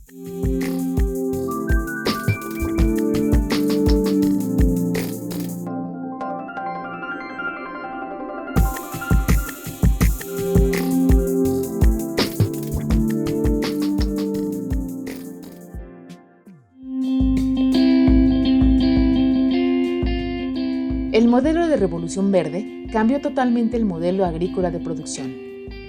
El modelo de Revolución Verde cambió totalmente el modelo agrícola de producción,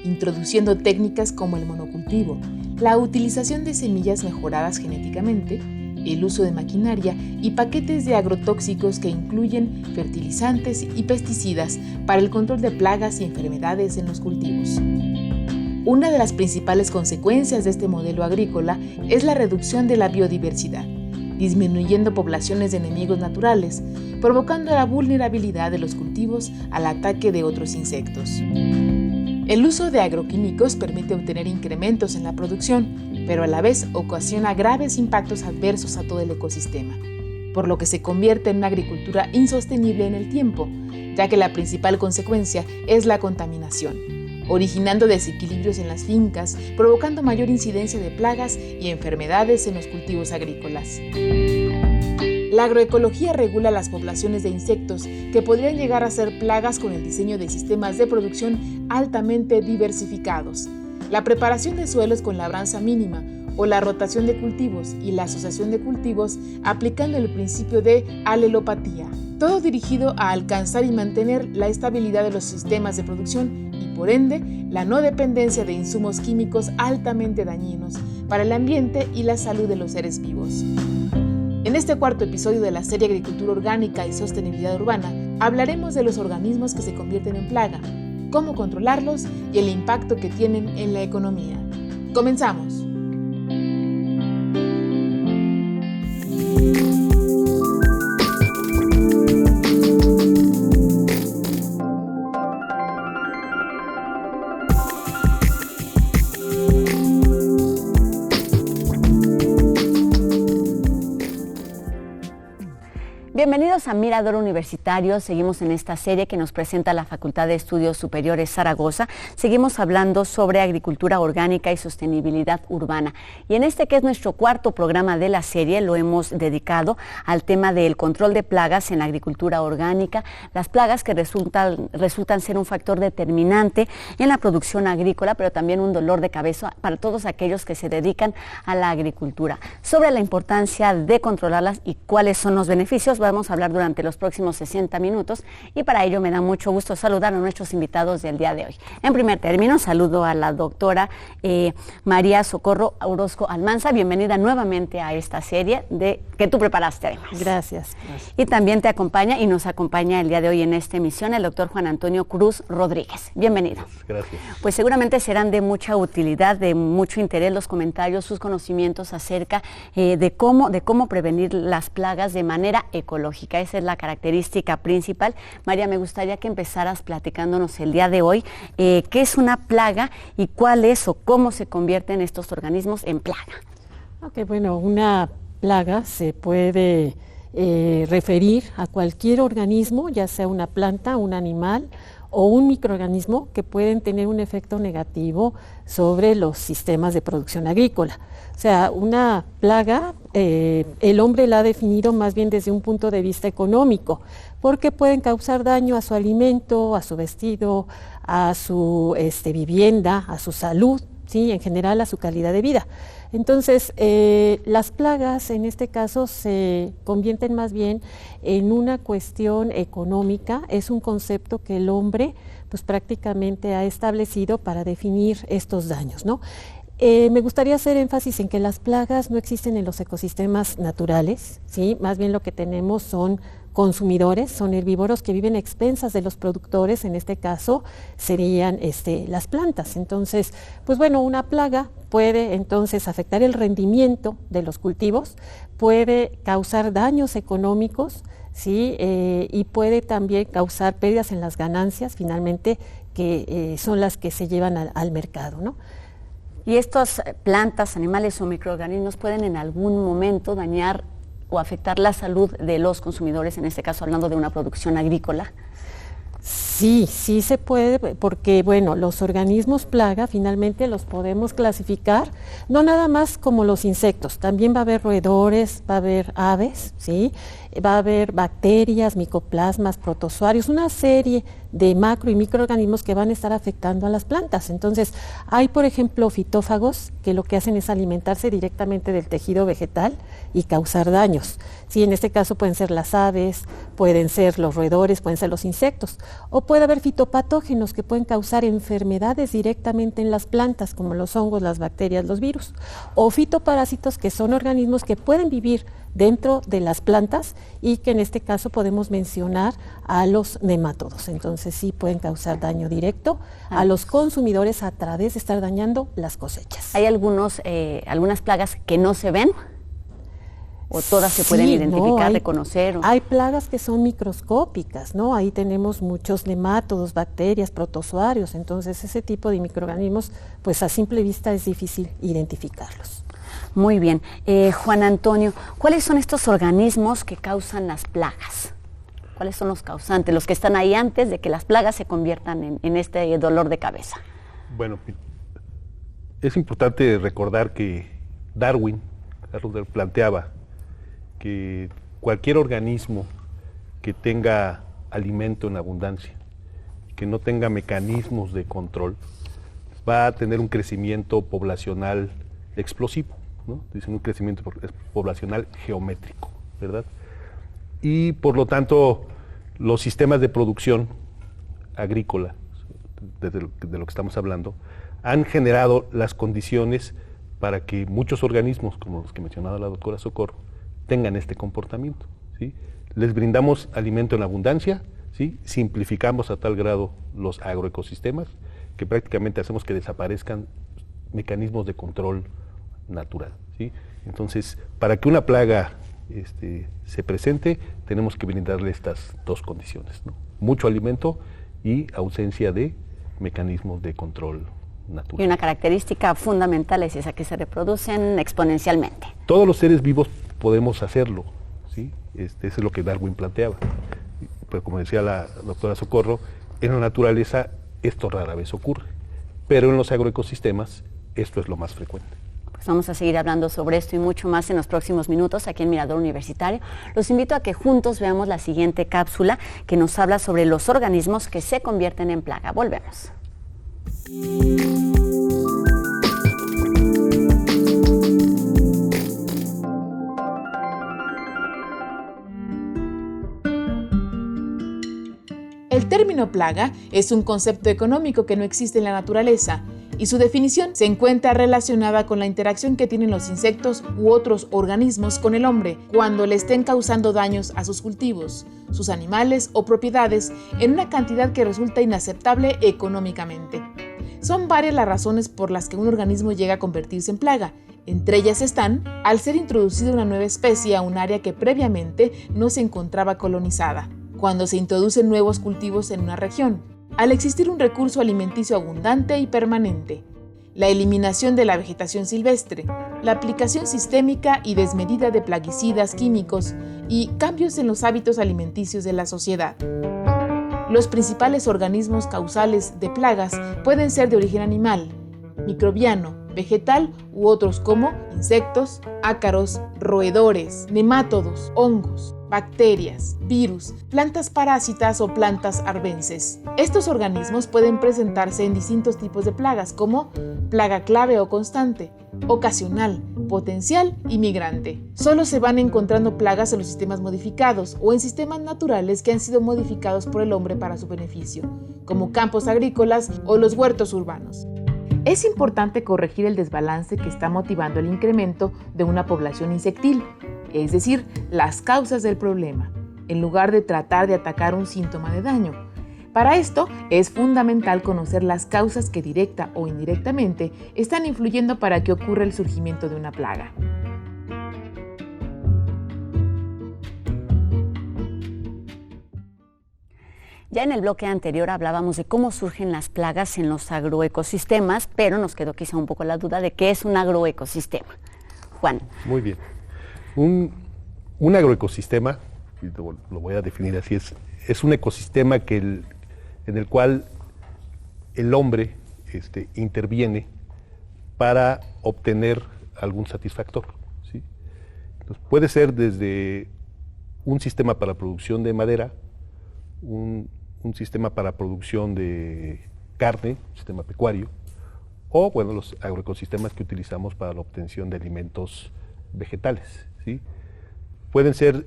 introduciendo técnicas como el monocultivo, la utilización de semillas mejoradas genéticamente, el uso de maquinaria y paquetes de agrotóxicos que incluyen fertilizantes y pesticidas para el control de plagas y enfermedades en los cultivos. Una de las principales consecuencias de este modelo agrícola es la reducción de la biodiversidad, disminuyendo poblaciones de enemigos naturales, provocando la vulnerabilidad de los cultivos al ataque de otros insectos. El uso de agroquímicos permite obtener incrementos en la producción, pero a la vez ocasiona graves impactos adversos a todo el ecosistema, por lo que se convierte en una agricultura insostenible en el tiempo, ya que la principal consecuencia es la contaminación, originando desequilibrios en las fincas, provocando mayor incidencia de plagas y enfermedades en los cultivos agrícolas. La agroecología regula las poblaciones de insectos que podrían llegar a ser plagas con el diseño de sistemas de producción altamente diversificados, la preparación de suelos con labranza mínima o la rotación de cultivos y la asociación de cultivos aplicando el principio de alelopatía, todo dirigido a alcanzar y mantener la estabilidad de los sistemas de producción y, por ende, la no dependencia de insumos químicos altamente dañinos para el ambiente y la salud de los seres vivos. En este cuarto episodio de la serie Agricultura Orgánica y Sostenibilidad Urbana, hablaremos de los organismos que se convierten en plaga, cómo controlarlos y el impacto que tienen en la economía. ¡Comenzamos! Bienvenidos a Mirador Universitario. Seguimos en esta serie que nos presenta la Facultad de Estudios Superiores Zaragoza. Seguimos hablando sobre agricultura orgánica y sostenibilidad urbana. Y en este que es nuestro cuarto programa de la serie, lo hemos dedicado al tema del control de plagas en la agricultura orgánica, las plagas que resultan ser un factor determinante en la producción agrícola, pero también un dolor de cabeza para todos aquellos que se dedican a la agricultura. Sobre la importancia de controlarlas y cuáles son los beneficios, vamos a hablar durante los próximos 60 minutos y para ello me da mucho gusto saludar a nuestros invitados del día de hoy. En primer término, saludo a la doctora María Socorro Orozco Almanza. Bienvenida nuevamente a esta serie que tú preparaste además. Gracias. Y también te acompaña y nos acompaña el día de hoy en esta emisión el doctor Juan Antonio Cruz Rodríguez. Bienvenido. Gracias. Pues seguramente serán de mucha utilidad, de mucho interés los comentarios, sus conocimientos acerca de cómo prevenir las plagas de manera ecológica. Esa es la característica principal. María, me gustaría que empezaras platicándonos el día de hoy qué es una plaga y cuál es o cómo se convierten estos organismos en plaga. Ok, bueno, una plaga se puede referir a cualquier organismo, ya sea una planta, un animal o un microorganismo que pueden tener un efecto negativo sobre los sistemas de producción agrícola. O sea, una plaga, el hombre la ha definido más bien desde un punto de vista económico, porque pueden causar daño a su alimento, a su vestido, a su vivienda, a su salud, ¿sí? En general a su calidad de vida. Entonces, las plagas en este caso se convierten más bien en una cuestión económica, es un concepto que el hombre pues prácticamente ha establecido para definir estos daños, ¿no? Me gustaría hacer énfasis en que las plagas no existen en los ecosistemas naturales, ¿sí? Más bien lo que tenemos son consumidores, son herbívoros que viven a expensas de los productores, en este caso serían las plantas. Entonces, pues bueno, una plaga puede entonces afectar el rendimiento de los cultivos, puede causar daños económicos, ¿sí? Y puede también causar pérdidas en las ganancias, finalmente, que son las que se llevan al mercado, ¿no? ¿Y estas plantas, animales o microorganismos pueden en algún momento dañar o afectar la salud de los consumidores, en este caso hablando de una producción agrícola? Sí, sí se puede, porque bueno, los organismos plaga finalmente los podemos clasificar, no nada más como los insectos, también va a haber roedores, va a haber aves, ¿sí? Va a haber bacterias, micoplasmas, protozoarios, una serie de macro y microorganismos que van a estar afectando a las plantas. Entonces, hay por ejemplo fitófagos que lo que hacen es alimentarse directamente del tejido vegetal y causar daños. Sí, en este caso pueden ser las aves, pueden ser los roedores, pueden ser los insectos, o puede haber fitopatógenos que pueden causar enfermedades directamente en las plantas, como los hongos, las bacterias, los virus, o fitoparásitos, que son organismos que pueden vivir dentro de las plantas y que en este caso podemos mencionar a los nemátodos. Entonces sí pueden causar daño directo a los consumidores a través de estar dañando las cosechas. ¿Hay algunas plagas que no se ven? ¿O todas se pueden identificar, reconocer? Hay plagas que son microscópicas, ¿no? Ahí tenemos muchos nemátodos, bacterias, protozoarios. Entonces ese tipo de microorganismos, pues a simple vista es difícil identificarlos. Muy bien. Juan Antonio, ¿cuáles son estos organismos que causan las plagas? ¿Cuáles son los causantes, los que están ahí antes de que las plagas se conviertan en este dolor de cabeza? Bueno, es importante recordar que Darwin planteaba que cualquier organismo que tenga alimento en abundancia, que no tenga mecanismos de control, va a tener un crecimiento poblacional explosivo, ¿no? Dicen un crecimiento poblacional geométrico, ¿verdad? Y por lo tanto, los sistemas de producción agrícola, de lo que estamos hablando, han generado las condiciones para que muchos organismos, como los que mencionaba la doctora Socorro, tengan este comportamiento, ¿sí? Les brindamos alimento en abundancia, ¿sí? Simplificamos a tal grado los agroecosistemas que prácticamente hacemos que desaparezcan mecanismos de control natural, ¿sí? Entonces, para que una plaga se presente, tenemos que brindarle estas dos condiciones, ¿no? Mucho alimento y ausencia de mecanismos de control natural. Y una característica fundamental es esa, que se reproducen exponencialmente. Todos los seres vivos podemos hacerlo, ¿sí? Eso es lo que Darwin planteaba. Pero como decía la doctora Socorro, en la naturaleza esto rara vez ocurre, pero en los agroecosistemas esto es lo más frecuente. Pues vamos a seguir hablando sobre esto y mucho más en los próximos minutos aquí en Mirador Universitario. Los invito a que juntos veamos la siguiente cápsula que nos habla sobre los organismos que se convierten en plaga. Volvemos. El término plaga es un concepto económico que no existe en la naturaleza y su definición se encuentra relacionada con la interacción que tienen los insectos u otros organismos con el hombre cuando le estén causando daños a sus cultivos, sus animales o propiedades en una cantidad que resulta inaceptable económicamente. Son varias las razones por las que un organismo llega a convertirse en plaga. Entre ellas están, al ser introducida una nueva especie a un área que previamente no se encontraba colonizada, cuando se introducen nuevos cultivos en una región, al existir un recurso alimenticio abundante y permanente, la eliminación de la vegetación silvestre, la aplicación sistémica y desmedida de plaguicidas químicos y cambios en los hábitos alimenticios de la sociedad. Los principales organismos causales de plagas pueden ser de origen animal, microbiano, vegetal u otros como insectos, ácaros, roedores, nemátodos, hongos, bacterias, virus, plantas parásitas o plantas arbences. Estos organismos pueden presentarse en distintos tipos de plagas como plaga clave o constante, ocasional, potencial y migrante. Solo se van encontrando plagas en los sistemas modificados o en sistemas naturales que han sido modificados por el hombre para su beneficio, como campos agrícolas o los huertos urbanos. Es importante corregir el desbalance que está motivando el incremento de una población insectil, es decir, las causas del problema, en lugar de tratar de atacar un síntoma de daño. Para esto, es fundamental conocer las causas que directa o indirectamente están influyendo para que ocurra el surgimiento de una plaga. Ya en el bloque anterior hablábamos de cómo surgen las plagas en los agroecosistemas, pero nos quedó quizá un poco la duda de qué es un agroecosistema. Juan. Muy bien. Un agroecosistema, lo voy a definir así, es un ecosistema que en el cual el hombre interviene para obtener algún satisfactor, ¿sí? Entonces, puede ser desde un sistema para producción de madera, un sistema para producción de carne, un sistema pecuario, o bueno, los agroecosistemas que utilizamos para la obtención de alimentos vegetales, ¿sí? Pueden ser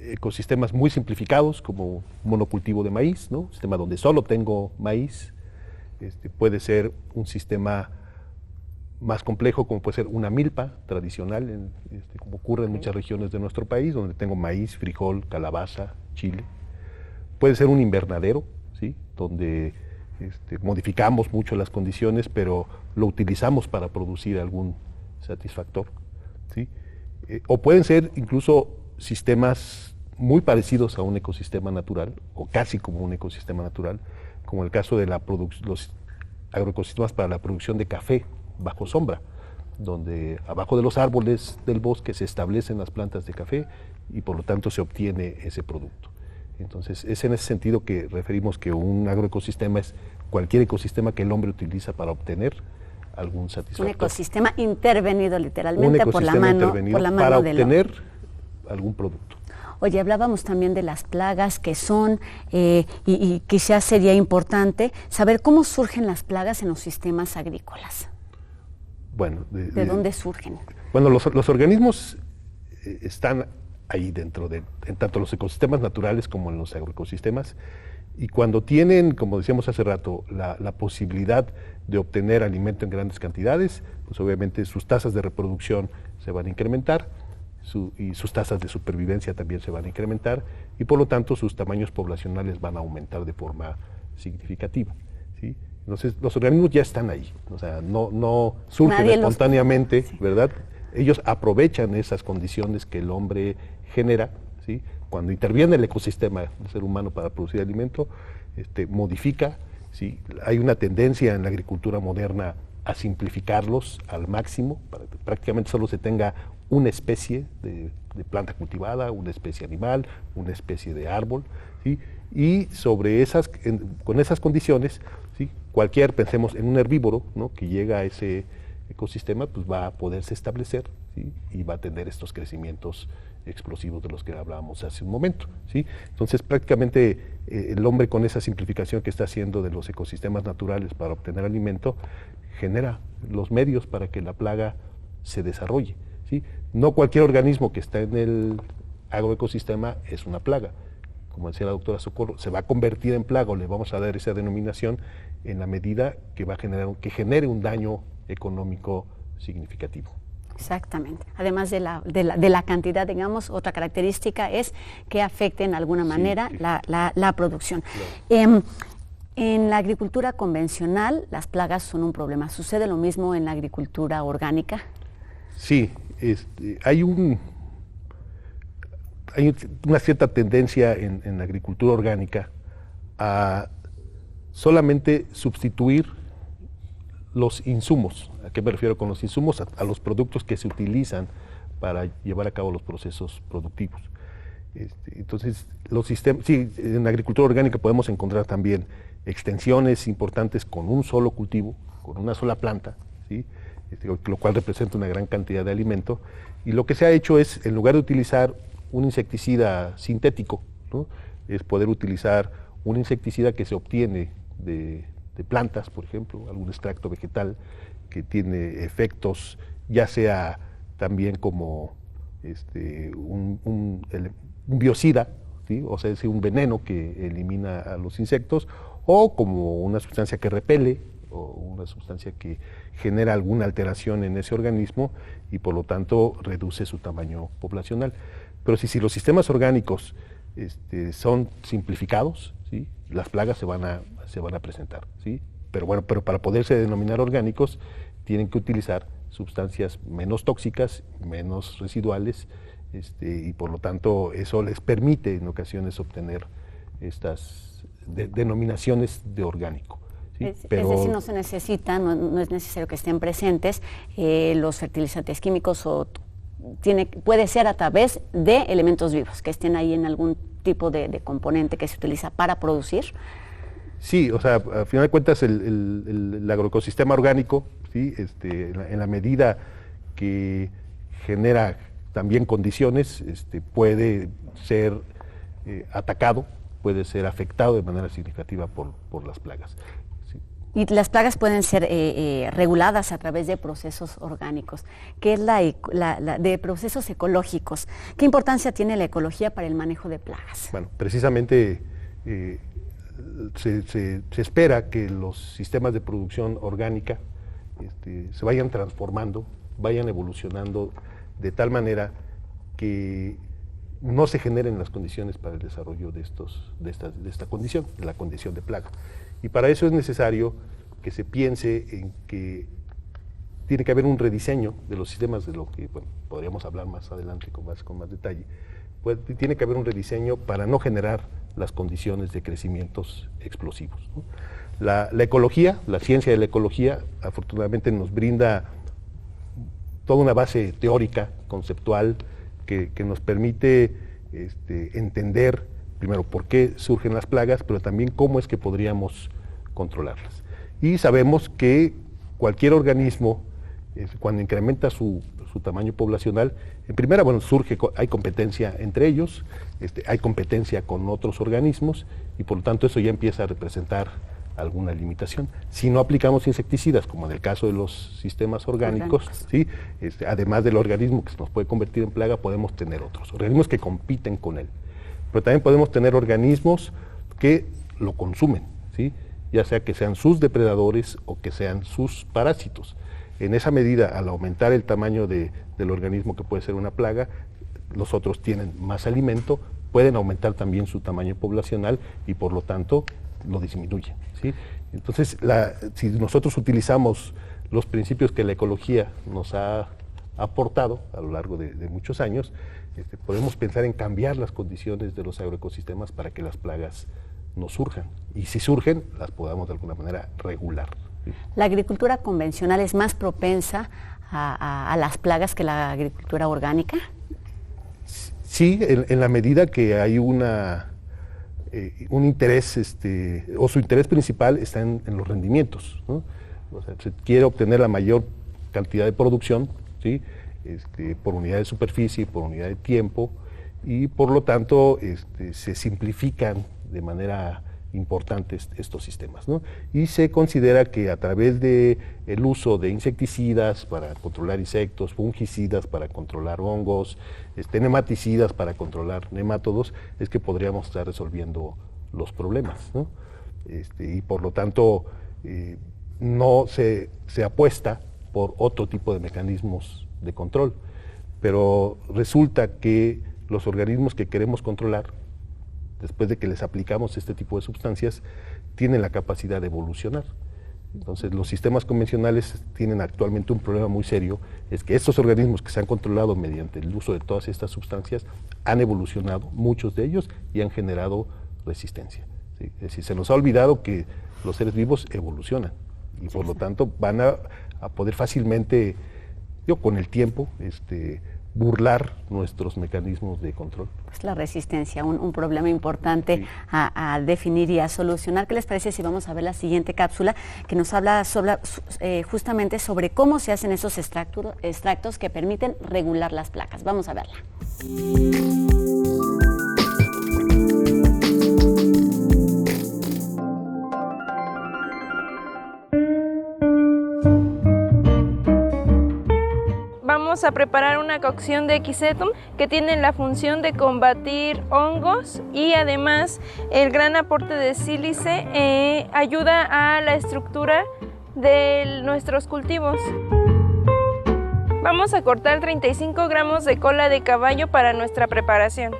ecosistemas muy simplificados, como monocultivo de maíz, ¿no? Un sistema donde solo tengo maíz. Puede ser un sistema más complejo, como puede ser una milpa tradicional, como ocurre en muchas regiones de nuestro país, donde tengo maíz, frijol, calabaza, chile. Puede ser un invernadero, ¿sí? Donde modificamos mucho las condiciones, pero lo utilizamos para producir algún satisfactor, ¿sí? O pueden ser incluso sistemas muy parecidos a un ecosistema natural, o casi como un ecosistema natural, como el caso de los agroecosistemas para la producción de café bajo sombra, donde abajo de los árboles del bosque se establecen las plantas de café y por lo tanto se obtiene ese producto. Entonces, es en ese sentido que referimos que un agroecosistema es cualquier ecosistema que el hombre utiliza para obtener algún satisfactor. Un ecosistema intervenido literalmente por la mano para del obtener algún producto. Oye, hablábamos también de las plagas que son, y quizás sería importante saber cómo surgen las plagas en los sistemas agrícolas. Bueno, ¿De dónde surgen? Bueno, los organismos están ahí dentro en tanto los ecosistemas naturales como en los agroecosistemas, y cuando tienen, como decíamos hace rato, la posibilidad de obtener alimento en grandes cantidades, pues obviamente sus tasas de reproducción se van a incrementar, y sus tasas de supervivencia también se van a incrementar, y por lo tanto sus tamaños poblacionales van a aumentar de forma significativa, ¿sí? Entonces los organismos ya están ahí, o sea, no surgen espontáneamente, ¿verdad? Ellos aprovechan esas condiciones que el hombre genera, ¿sí? Cuando interviene el ecosistema del ser humano para producir alimento, modifica, ¿sí? Hay una tendencia en la agricultura moderna a simplificarlos al máximo, para que prácticamente solo se tenga una especie de planta cultivada, una especie animal, una especie de árbol, ¿sí? Y con esas condiciones, ¿sí? Pensemos en un herbívoro, ¿no? Que llega a ese ecosistema, pues va a poderse establecer, ¿sí? Y va a tener estos crecimientos explosivos de los que hablábamos hace un momento, ¿sí? Entonces prácticamente el hombre, con esa simplificación que está haciendo de los ecosistemas naturales para obtener alimento, genera los medios para que la plaga se desarrolle, ¿sí? No cualquier organismo que está en el agroecosistema es una plaga. Como decía la doctora Socorro, se va a convertir en plaga, o le vamos a dar esa denominación en la medida que genere un daño económico significativo. Exactamente. Además de la cantidad, digamos, otra característica es que afecte en alguna manera la producción. Claro. En la agricultura convencional, las plagas son un problema. ¿Sucede lo mismo en la agricultura orgánica? Sí, hay una cierta tendencia en la agricultura orgánica a solamente sustituir los insumos. ¿A qué me refiero con los insumos? A los productos que se utilizan para llevar a cabo los procesos productivos. Entonces, los sistemas, sí, en la agricultura orgánica podemos encontrar también extensiones importantes con un solo cultivo, con una sola planta, ¿sí? Lo cual representa una gran cantidad de alimento, y lo que se ha hecho es, en lugar de utilizar un insecticida sintético, ¿no? Es poder utilizar un insecticida que se obtiene de plantas, por ejemplo, algún extracto vegetal que tiene efectos, ya sea también como un biocida, ¿sí? O sea, es un veneno que elimina a los insectos, o como una sustancia que repele, o una sustancia que genera alguna alteración en ese organismo y por lo tanto reduce su tamaño poblacional. Pero si los sistemas orgánicos son simplificados, ¿sí? Las plagas se van a presentar, ¿sí? Pero para poderse denominar orgánicos tienen que utilizar sustancias menos tóxicas, menos residuales, y por lo tanto eso les permite en ocasiones obtener estas denominaciones de orgánico. ¿Sí? Es decir, no se necesita, no es necesario que estén presentes los fertilizantes químicos, o puede ser a través de elementos vivos que estén ahí en algún tipo de componente que se utiliza para producir. Sí, o sea, a final de cuentas el agroecosistema orgánico, ¿sí? En la medida que genera también condiciones, puede ser atacado, puede ser afectado de manera significativa por las plagas. ¿Sí? Y las plagas pueden ser reguladas a través de procesos orgánicos. ¿Qué es de procesos ecológicos? ¿Qué importancia tiene la ecología para el manejo de plagas? Bueno, precisamente se espera que los sistemas de producción orgánica se vayan transformando, vayan evolucionando de tal manera que no se generen las condiciones para el desarrollo de esta condición, de la condición de plaga. Y para eso es necesario que se piense en que tiene que haber un rediseño de los sistemas, de lo que podríamos hablar más adelante con más detalle. Tiene que haber un rediseño para no generar las condiciones de crecimientos explosivos, ¿no? La ecología, la ciencia de la ecología, afortunadamente nos brinda toda una base teórica, conceptual, que nos permite entender, primero, por qué surgen las plagas, pero también cómo es que podríamos controlarlas. Y sabemos que cualquier organismo, cuando incrementa su tamaño poblacional, en primera, hay competencia entre ellos, hay competencia con otros organismos, y por lo tanto eso ya empieza a representar alguna limitación. Si no aplicamos insecticidas, como en el caso de los sistemas orgánicos, ¿sí? Además del organismo que se nos puede convertir en plaga, podemos tener otros organismos que compiten con él. Pero también podemos tener organismos que lo consumen, ¿sí? Ya sea que sean sus depredadores o que sean sus parásitos. En esa medida, al aumentar el tamaño del organismo que puede ser una plaga, los otros tienen más alimento, pueden aumentar también su tamaño poblacional y por lo tanto lo disminuyen, ¿sí? Entonces, si nosotros utilizamos los principios que la ecología nos ha aportado a lo largo de muchos años, podemos pensar en cambiar las condiciones de los agroecosistemas para que las plagas no surjan. Y si surgen, las podamos de alguna manera regular, ¿sí? ¿La agricultura convencional es más propensa a las plagas que la agricultura orgánica? Sí, en la medida que hay un interés, o su interés principal está en los rendimientos, ¿no? O sea, se quiere obtener la mayor cantidad de producción, ¿sí? Por unidad de superficie, por unidad de tiempo, y por lo tanto se simplifican de manera importante estos sistemas, ¿no? Y se considera que a través del uso de insecticidas para controlar insectos, fungicidas para controlar hongos, nematicidas para controlar nemátodos, es que podríamos estar resolviendo los problemas, ¿no? Y por lo tanto no se apuesta por otro tipo de mecanismos de control, pero resulta que los organismos que queremos controlar, después de que les aplicamos este tipo de sustancias, tienen la capacidad de evolucionar. Entonces, los sistemas convencionales tienen actualmente un problema muy serio, es que estos organismos que se han controlado mediante el uso de todas estas sustancias han evolucionado, muchos de ellos, y han generado resistencia, ¿sí? Es decir, se nos ha olvidado que los seres vivos evolucionan, y por lo tanto van a poder fácilmente, con el tiempo, burlar nuestros mecanismos de control. Pues la resistencia, un problema importante, sí, a definir y a solucionar. ¿Qué les parece si vamos a ver la siguiente cápsula que nos habla justamente sobre cómo se hacen esos extractos que permiten regular las plagas? Vamos a verla. Vamos a preparar una cocción de Equisetum que tiene la función de combatir hongos y además el gran aporte de sílice ayuda a la estructura de nuestros cultivos. Vamos a cortar 35 gramos de cola de caballo para nuestra preparación.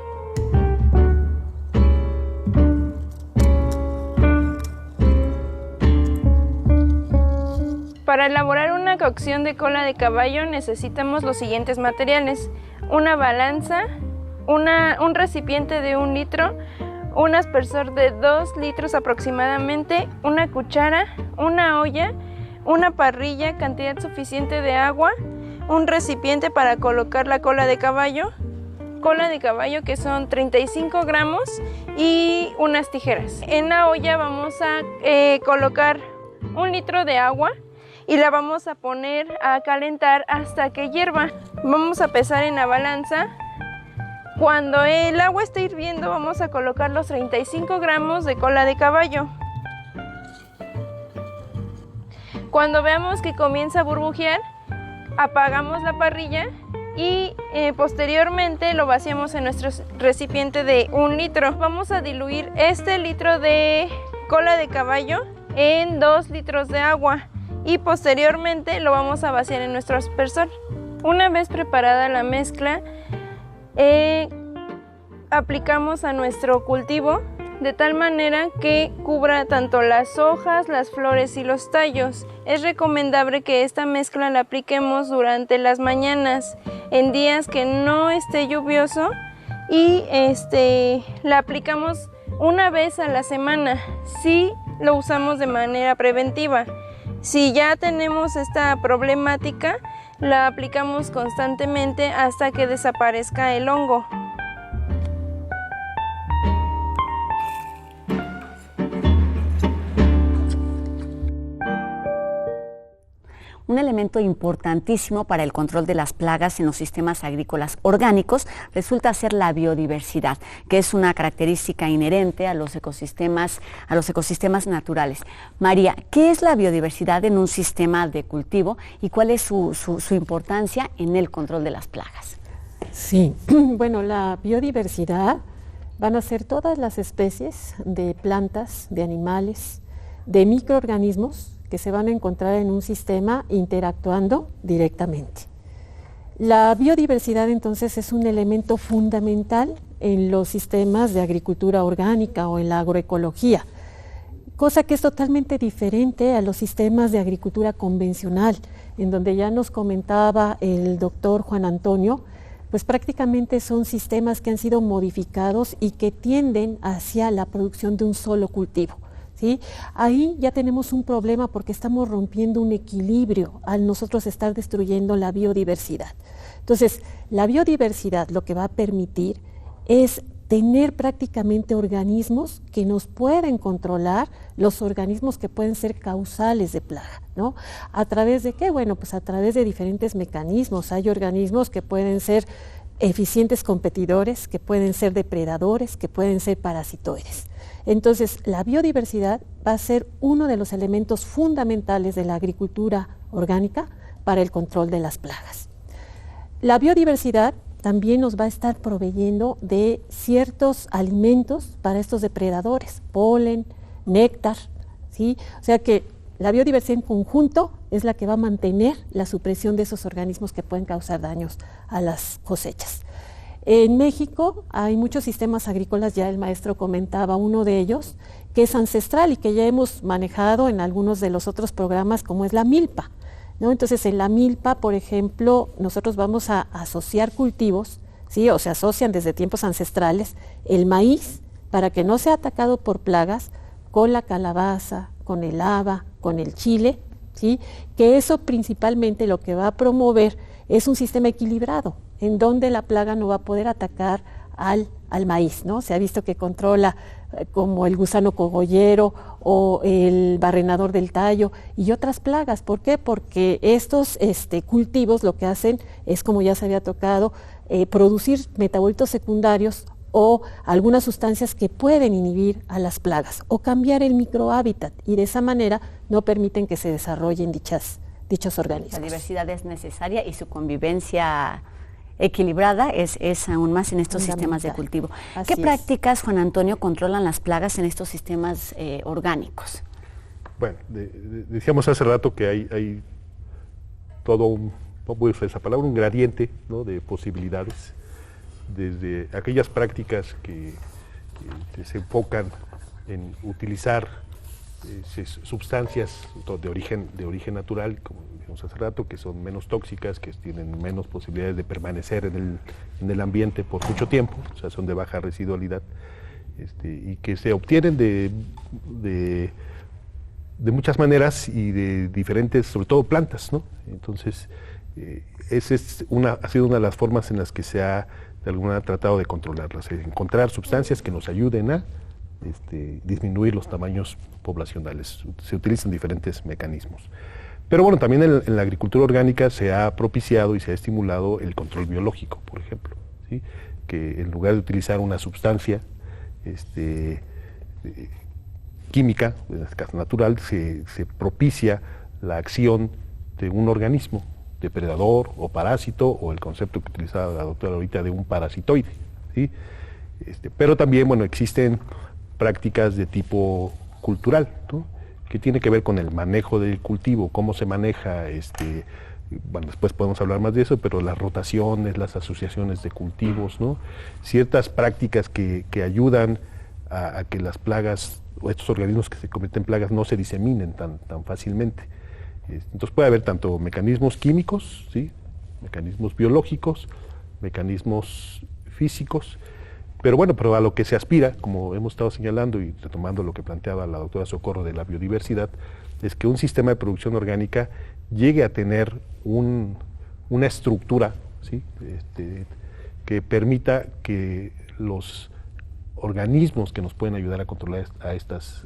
Para elaborar una cocción de cola de caballo necesitamos los siguientes materiales: una balanza, un recipiente de 1 litro, un aspersor de 2 litros aproximadamente, una cuchara, una olla, una parrilla, cantidad suficiente de agua, un recipiente para colocar la cola de caballo, cola de caballo, que son 35 gramos, y unas tijeras. En la olla vamos a colocar 1 litro de agua y la vamos a poner a calentar hasta que hierva. Vamos a pesar en la balanza. Cuando el agua esté hirviendo, vamos a colocar los 35 gramos de cola de caballo. Cuando veamos que comienza a burbujear, apagamos la parrilla y posteriormente lo vaciamos en nuestro recipiente de 1 litro. Vamos a diluir este litro de cola de caballo en 2 litros de agua y posteriormente lo vamos a vaciar en nuestro aspersor. Una vez preparada la mezcla, aplicamos a nuestro cultivo de tal manera que cubra tanto las hojas, las flores y los tallos. Es recomendable que esta mezcla la apliquemos durante las mañanas, en días que no esté lluvioso, y la aplicamos una vez a la semana si lo usamos de manera preventiva. Si ya tenemos esta problemática, la aplicamos constantemente hasta que desaparezca el hongo. Un elemento importantísimo para el control de las plagas en los sistemas agrícolas orgánicos resulta ser la biodiversidad, que es una característica inherente a los ecosistemas naturales. María, ¿qué es la biodiversidad en un sistema de cultivo y cuál es su importancia en el control de las plagas? Sí, bueno, la biodiversidad van a ser todas las especies de plantas, de animales, de microorganismos que se van a encontrar en un sistema interactuando directamente. La biodiversidad entonces es un elemento fundamental en los sistemas de agricultura orgánica o en la agroecología, cosa que es totalmente diferente a los sistemas de agricultura convencional, en donde ya nos comentaba el doctor Juan Antonio, pues prácticamente son sistemas que han sido modificados y que tienden hacia la producción de un solo cultivo. ¿Sí? Ahí ya tenemos un problema porque estamos rompiendo un equilibrio al nosotros estar destruyendo la biodiversidad. Entonces, la biodiversidad lo que va a permitir es tener prácticamente organismos que nos pueden controlar, los organismos que pueden ser causales de plaga, ¿no? ¿A través de qué? Bueno, pues a través de diferentes mecanismos. Hay organismos que pueden ser eficientes competidores, que pueden ser depredadores, que pueden ser parasitoides. Entonces, la biodiversidad va a ser uno de los elementos fundamentales de la agricultura orgánica para el control de las plagas. La biodiversidad también nos va a estar proveyendo de ciertos alimentos para estos depredadores, polen, néctar, ¿sí? O sea que la biodiversidad en conjunto es la que va a mantener la supresión de esos organismos que pueden causar daños a las cosechas. En México hay muchos sistemas agrícolas, ya el maestro comentaba uno de ellos, que es ancestral y que ya hemos manejado en algunos de los otros programas, como es la milpa, ¿no? Entonces, en la milpa, por ejemplo, nosotros vamos a asociar cultivos, ¿sí? O se asocian desde tiempos ancestrales el maíz, para que no sea atacado por plagas, con la calabaza, con el haba, con el chile, ¿sí? Que eso principalmente lo que va a promover es un sistema equilibrado, en donde la plaga no va a poder atacar al maíz, ¿no? Se ha visto que controla como el gusano cogollero o el barrenador del tallo y otras plagas. ¿Por qué? Porque estos cultivos lo que hacen es, como ya se había tocado, producir metabolitos secundarios o algunas sustancias que pueden inhibir a las plagas o cambiar el microhábitat, y de esa manera no permiten que se desarrollen dichos organismos. La diversidad es necesaria y su convivencia equilibrada es aún más en estos sistemas de cultivo. ¿Qué prácticas, Juan Antonio, controlan las plagas en estos sistemas orgánicos? Bueno, decíamos hace rato que hay todo un, no voy a usar esa palabra, un gradiente, ¿no?, de posibilidades, desde aquellas prácticas que se enfocan en utilizar sustancias de origen natural, como dijimos hace rato, que son menos tóxicas, que tienen menos posibilidades de permanecer en el ambiente por mucho tiempo, o sea, son de baja residualidad, y que se obtienen de muchas maneras y de diferentes, sobre todo plantas, ¿no? Entonces, esa ha sido una de las formas en las que se ha de alguna manera tratado de controlarlas, encontrar sustancias que nos ayuden a disminuir los tamaños poblacionales. Se utilizan diferentes mecanismos. Pero bueno, también en la agricultura orgánica se ha propiciado y se ha estimulado el control biológico, por ejemplo, ¿sí? Que en lugar de utilizar una sustancia química, en este caso natural, se propicia la acción de un organismo, depredador o parásito, o el concepto que utilizaba la doctora ahorita de un parasitoide, ¿sí? Pero también, bueno, existen prácticas de tipo cultural, ¿no? Que tiene que ver con el manejo del cultivo, cómo se maneja, bueno, después podemos hablar más de eso, pero las rotaciones, las asociaciones de cultivos, ¿no? Ciertas prácticas que ayudan a que las plagas, o estos organismos que se cometen plagas, no se diseminen tan fácilmente. Entonces puede haber tanto mecanismos químicos, ¿sí? Mecanismos biológicos, mecanismos físicos, pero bueno, pero a lo que se aspira, como hemos estado señalando y retomando lo que planteaba la doctora Socorro de la biodiversidad, es que un sistema de producción orgánica llegue a tener una estructura, ¿sí? Que permita que los organismos que nos pueden ayudar a controlar a estas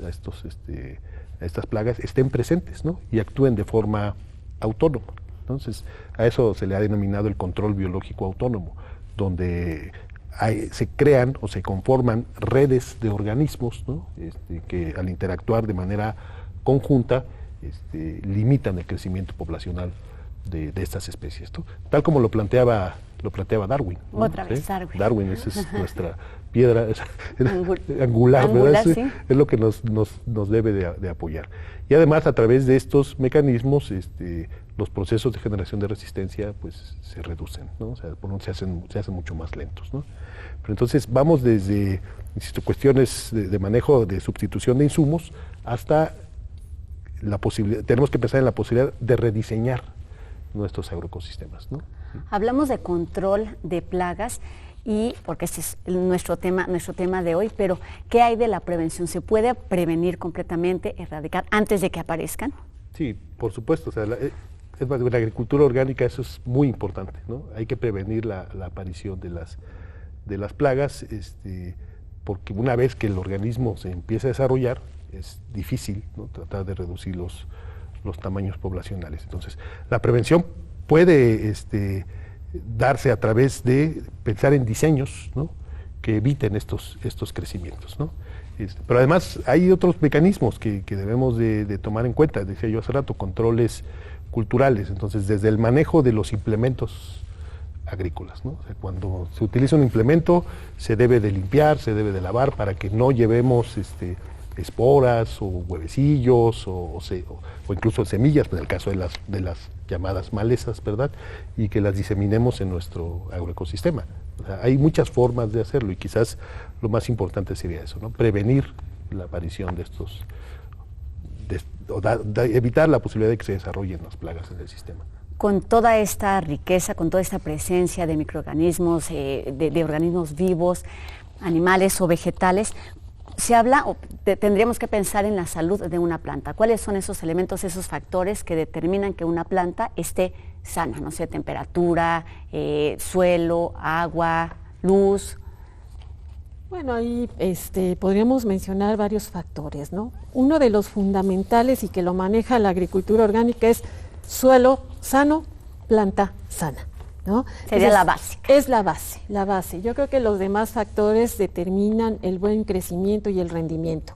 plagas estén presentes, ¿no? Y actúen de forma autónoma. Entonces, a eso se le ha denominado el control biológico autónomo, donde se crean o se conforman redes de organismos, ¿no? Que al interactuar de manera conjunta limitan el crecimiento poblacional de estas especies, ¿no? Tal como lo planteaba Darwin, ¿no? Otra vez, ¿sí? Darwin. Darwin, esa es nuestra piedra angular, ¿verdad? Sí. Es lo que nos debe de apoyar. Y además, a través de estos mecanismos, los procesos de generación de resistencia pues se reducen, ¿no? O sea, se hacen mucho más lentos, ¿no? Pero entonces vamos desde, insisto, cuestiones de manejo, de sustitución de insumos, hasta la posibilidad, tenemos que pensar en la posibilidad de rediseñar nuestros agroecosistemas, ¿no? Hablamos de control de plagas, y porque este es nuestro tema de hoy, pero ¿qué hay de la prevención? ¿Se puede prevenir completamente, erradicar antes de que aparezcan? Sí, por supuesto. O sea, es más, en la agricultura orgánica eso es muy importante, ¿no? Hay que prevenir la aparición de las plagas, porque una vez que el organismo se empieza a desarrollar, es difícil, ¿no? Tratar de reducir los tamaños poblacionales. Entonces, la prevención puede darse a través de pensar en diseños, ¿no? Que eviten estos crecimientos, ¿no? Pero además hay otros mecanismos que debemos de tomar en cuenta. Decía yo hace rato, controles culturales. Entonces, desde el manejo de los implementos agrícolas, ¿no? O sea, cuando se utiliza un implemento, se debe de limpiar, se debe de lavar para que no llevemos esporas o huevecillos o incluso semillas, en el caso de las llamadas malezas, ¿verdad? Y que las diseminemos en nuestro agroecosistema. O sea, hay muchas formas de hacerlo y quizás lo más importante sería eso, ¿no? Prevenir la aparición de estos, evitar la posibilidad de que se desarrollen las plagas en el sistema. Con toda esta riqueza, con toda esta presencia de microorganismos, de organismos vivos, animales o vegetales, se habla, tendríamos que pensar en la salud de una planta. ¿Cuáles son esos elementos, esos factores que determinan que una planta esté sana? No sé, temperatura, suelo, agua, luz. Bueno, ahí podríamos mencionar varios factores, ¿no? Uno de los fundamentales y que lo maneja la agricultura orgánica es suelo sano, planta sana, ¿no? Sería la básica. Es la base. Yo creo que los demás factores determinan el buen crecimiento y el rendimiento.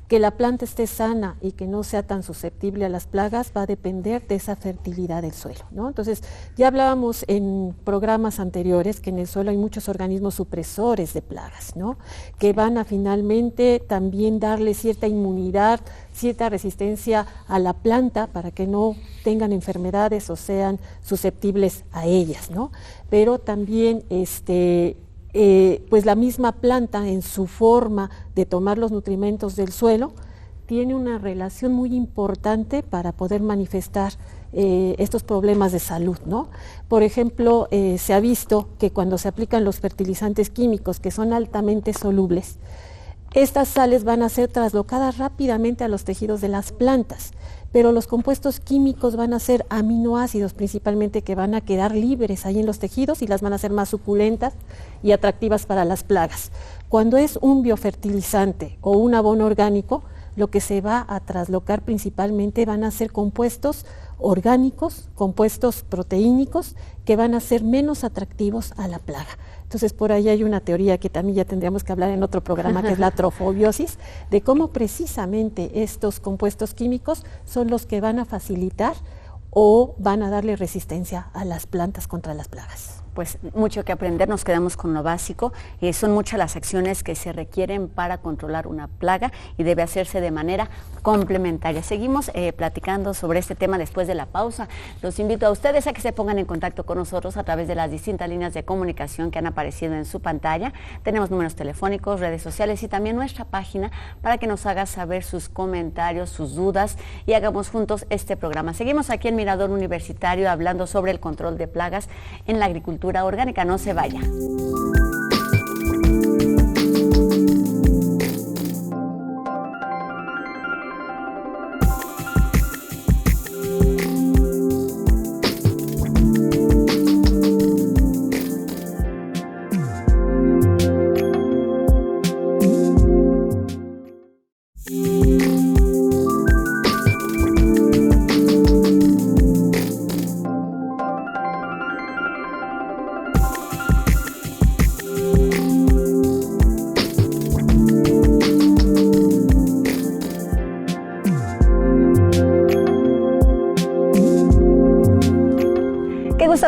Que la planta esté sana y que no sea tan susceptible a las plagas va a depender de esa fertilidad del suelo, ¿no? Entonces, ya hablábamos en programas anteriores que en el suelo hay muchos organismos supresores de plagas, ¿no? Que van a finalmente también darle cierta inmunidad, cierta resistencia a la planta para que no tengan enfermedades o sean susceptibles a ellas, ¿no? Pero también pues la misma planta en su forma de tomar los nutrimentos del suelo tiene una relación muy importante para poder manifestar estos problemas de salud, ¿no? Por ejemplo, se ha visto que cuando se aplican los fertilizantes químicos que son altamente solubles, Estas sales van a ser traslocadas rápidamente a los tejidos de las plantas, pero los compuestos químicos van a ser aminoácidos principalmente, que van a quedar libres ahí en los tejidos y las van a hacer más suculentas y atractivas para las plagas. Cuando es un biofertilizante o un abono orgánico, lo que se va a traslocar principalmente van a ser compuestos orgánicos, compuestos proteínicos, que van a ser menos atractivos a la plaga. Entonces, por ahí hay una teoría que también ya tendríamos que hablar en otro programa, que es la trofobiosis, de cómo precisamente estos compuestos químicos son los que van a facilitar o van a darle resistencia a las plantas contra las plagas. Pues mucho que aprender, nos quedamos con lo básico. Son muchas las acciones que se requieren para controlar una plaga y debe hacerse de manera complementaria. Seguimos platicando sobre este tema después de la pausa. Los invito a ustedes a que se pongan en contacto con nosotros a través de las distintas líneas de comunicación que han aparecido en su pantalla. Tenemos números telefónicos, redes sociales y también nuestra página para que nos haga saber sus comentarios, sus dudas y hagamos juntos este programa. Seguimos aquí en Mirador Universitario hablando sobre el control de plagas en la agricultura orgánica. No se vaya.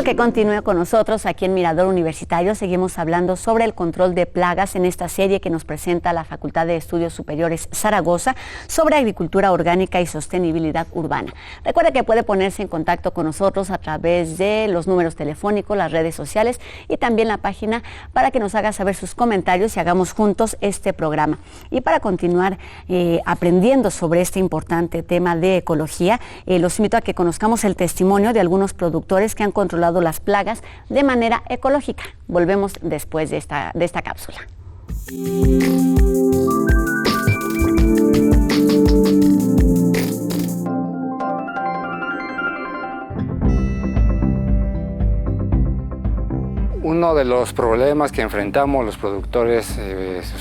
Que continúe con nosotros aquí en Mirador Universitario. Seguimos hablando sobre el control de plagas en esta serie que nos presenta la Facultad de Estudios Superiores Zaragoza sobre agricultura orgánica y sostenibilidad urbana. Recuerda que puede ponerse en contacto con nosotros a través de los números telefónicos, las redes sociales y también la página para que nos haga saber sus comentarios y hagamos juntos este programa. Y para continuar aprendiendo sobre este importante tema de ecología, los invito a que conozcamos el testimonio de algunos productores que han controlado las plagas de manera ecológica. Volvemos después de esta cápsula. Uno de los problemas que enfrentamos los productores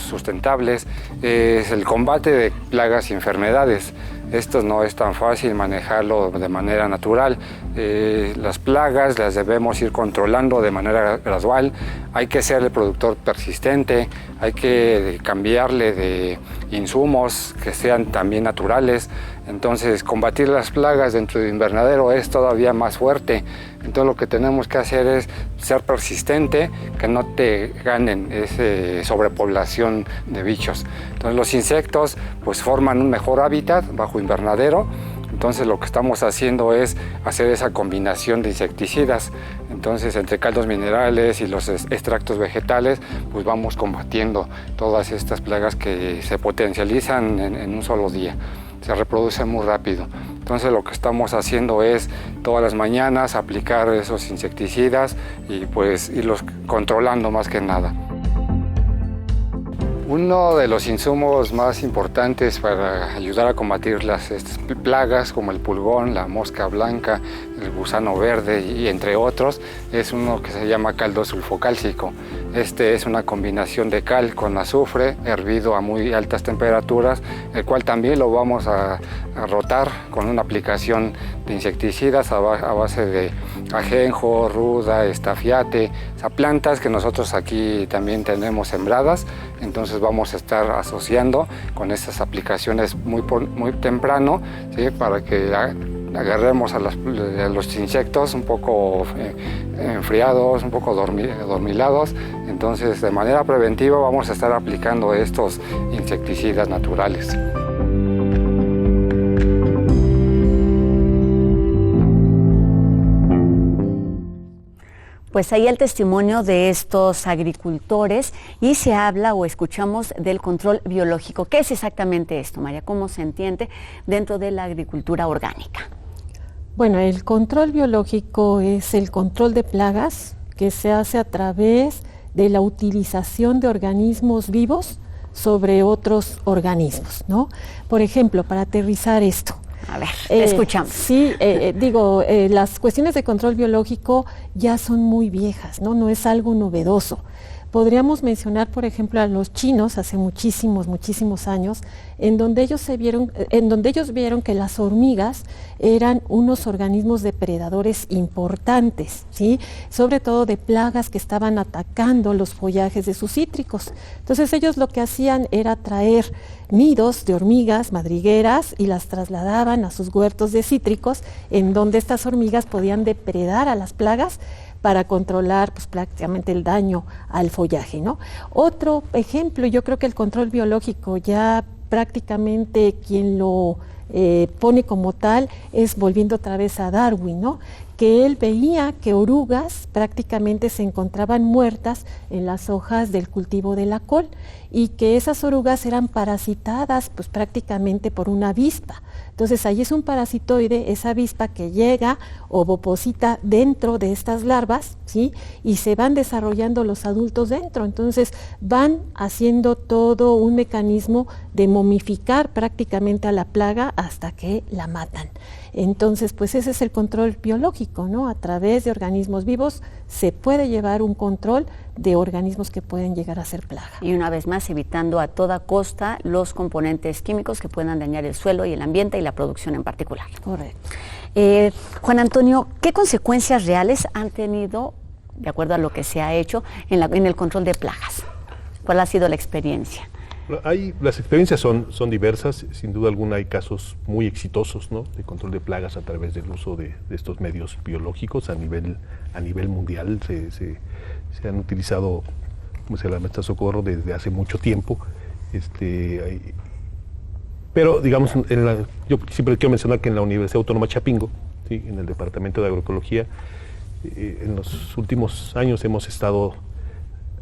sustentables es el combate de plagas y enfermedades. Esto no es tan fácil manejarlo de manera natural. Las plagas las debemos ir controlando de manera gradual. Hay que ser el productor persistente, hay que cambiarle de insumos que sean también naturales. Entonces, combatir las plagas dentro de invernadero es todavía más fuerte. Entonces, lo que tenemos que hacer es ser persistente, que no te ganen esa sobrepoblación de bichos. Entonces, los insectos pues forman un mejor hábitat bajo invernadero. Entonces, lo que estamos haciendo es hacer esa combinación de insecticidas. Entonces, entre caldos minerales y los extractos vegetales, pues vamos combatiendo todas estas plagas que se potencializan en un solo día. Se reproducen muy rápido. Entonces lo que estamos haciendo es todas las mañanas aplicar esos insecticidas y pues irlos controlando más que nada. Uno de los insumos más importantes para ayudar a combatir estas plagas como el pulgón, la mosca blanca, el gusano verde y entre otros es uno que se llama caldo sulfocálcico. Este es una combinación de cal con azufre hervido a muy altas temperaturas, el cual también lo vamos a rotar con una aplicación de insecticidas a base de ajenjo, ruda, estafiate, plantas que nosotros aquí también tenemos sembradas. Entonces vamos a estar asociando con estas aplicaciones muy temprano, ¿sí? Para que agarremos a los insectos un poco enfriados, un poco dormilados. Entonces, de manera preventiva vamos a estar aplicando estos insecticidas naturales. Pues ahí el testimonio de estos agricultores y se habla o escuchamos del control biológico. ¿Qué es exactamente esto, María? ¿Cómo se entiende dentro de la agricultura orgánica? Bueno, el control biológico es el control de plagas que se hace a través de la utilización de organismos vivos sobre otros organismos, ¿no? Por ejemplo, para aterrizar esto. A ver, escuchamos. Sí, las cuestiones de control biológico ya son muy viejas, ¿no? No es algo novedoso. Podríamos mencionar, por ejemplo, a los chinos hace muchísimos años, en donde ellos vieron que las hormigas eran unos organismos depredadores importantes, ¿sí? Sobre todo de plagas que estaban atacando los follajes de sus cítricos. Entonces ellos lo que hacían era traer nidos de hormigas madrigueras y las trasladaban a sus huertos de cítricos, en donde estas hormigas podían depredar a las plagas para controlar pues, prácticamente el daño al follaje, ¿no? Otro ejemplo, yo creo que el control biológico ya prácticamente quien lo pone como tal es, volviendo otra vez a Darwin, ¿no? Que él veía que orugas prácticamente se encontraban muertas en las hojas del cultivo de la col y que esas orugas eran parasitadas pues prácticamente por una avispa. Entonces ahí es un parasitoide, esa avispa que llega, ovoposita dentro de estas larvas, ¿sí? Y se van desarrollando los adultos dentro. Entonces van haciendo todo un mecanismo de momificar prácticamente a la plaga hasta que la matan. Entonces, pues ese es el control biológico, ¿no? A través de organismos vivos se puede llevar un control de organismos que pueden llegar a ser plaga. Y una vez más, evitando a toda costa los componentes químicos que puedan dañar el suelo y el ambiente y la producción en particular. Correcto. Juan Antonio, ¿qué consecuencias reales han tenido, de acuerdo a lo que se ha hecho, en el control de plagas? ¿Cuál ha sido la experiencia? Las experiencias son diversas, sin duda alguna hay casos muy exitosos, ¿no? De control de plagas a través del uso de estos medios biológicos a nivel mundial. Se han utilizado, como decía la maestra Socorro, desde hace mucho tiempo. Pero, digamos, yo siempre quiero mencionar que en la Universidad Autónoma Chapingo, ¿sí? En el Departamento de Agroecología, en los últimos años hemos estado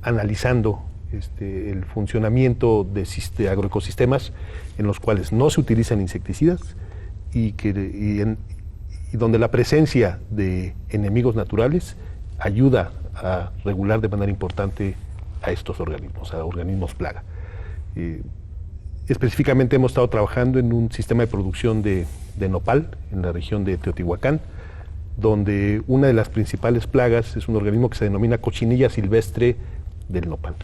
analizando el funcionamiento de agroecosistemas en los cuales no se utilizan insecticidas y donde la presencia de enemigos naturales ayuda a regular de manera importante a estos organismos, a organismos plaga. Específicamente hemos estado trabajando en un sistema de producción de nopal en la región de Teotihuacán, donde una de las principales plagas es un organismo que se denomina cochinilla silvestre del nopal.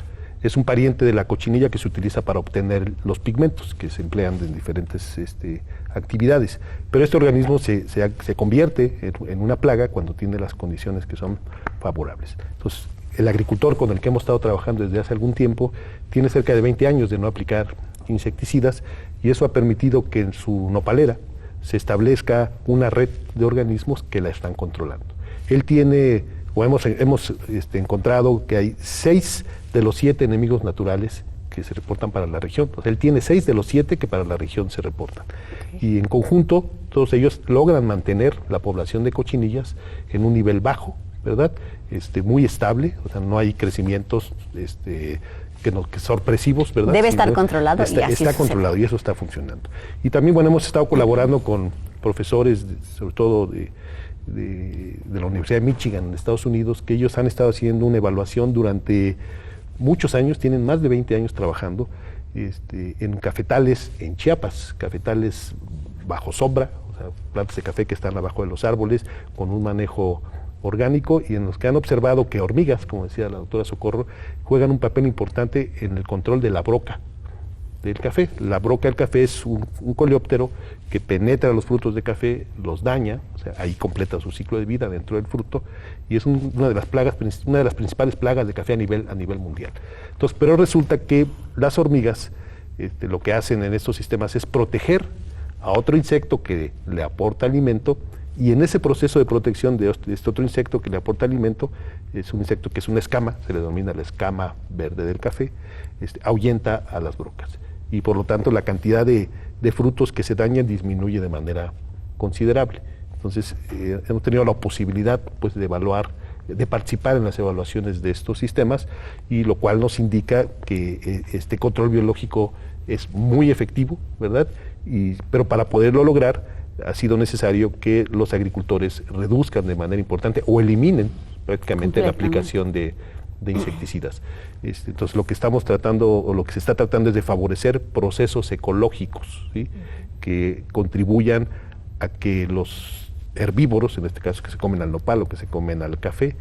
Es un pariente de la cochinilla que se utiliza para obtener los pigmentos que se emplean en diferentes actividades. Pero este organismo se convierte en una plaga cuando tiene las condiciones que son favorables. Entonces, el agricultor con el que hemos estado trabajando desde hace algún tiempo tiene cerca de 20 años de no aplicar insecticidas y eso ha permitido que en su nopalera se establezca una red de organismos que la están controlando. Él tiene, o hemos encontrado que hay 6 de los 7 enemigos naturales que se reportan para la región. Entonces, él tiene 6 de los 7 que para la región se reportan. Y en conjunto, todos ellos logran mantener la población de cochinillas en un nivel bajo, ¿verdad? Muy estable, o sea, no hay crecimientos que sorpresivos, ¿verdad? Debe estar controlado. Está controlado y eso está funcionando. Y también, bueno, hemos estado colaborando con profesores, sobre todo de la Universidad de Michigan, en Estados Unidos, que ellos han estado haciendo una evaluación durante muchos años, tienen más de 20 años trabajando en cafetales en Chiapas, cafetales bajo sombra, o sea, plantas de café que están abajo de los árboles, con un manejo orgánico, y en los que han observado que hormigas, como decía la doctora Socorro, juegan un papel importante en el control de la broca del café. La broca del café es un coleóptero que penetra los frutos de café, los daña, o sea, ahí completa su ciclo de vida dentro del fruto, y es una de las principales plagas de café a nivel mundial. Entonces, pero resulta que las hormigas lo que hacen en estos sistemas es proteger a otro insecto que le aporta alimento, y en ese proceso de protección de este otro insecto que le aporta alimento, es un insecto que es una escama, se le denomina la escama verde del café, ahuyenta a las brocas. Y por lo tanto la cantidad de frutos que se dañan disminuye de manera considerable. Entonces hemos tenido la posibilidad pues, de evaluar, de participar en las evaluaciones de estos sistemas, y lo cual nos indica que este control biológico es muy efectivo, ¿verdad? Pero para poderlo lograr ha sido necesario que los agricultores reduzcan de manera importante o eliminen prácticamente la aplicación de de insecticidas. Entonces lo que estamos tratando, o lo que se está tratando, es de favorecer procesos ecológicos, ¿sí?, que contribuyan a que los herbívoros, en este caso que se comen al nopal o que se comen al café,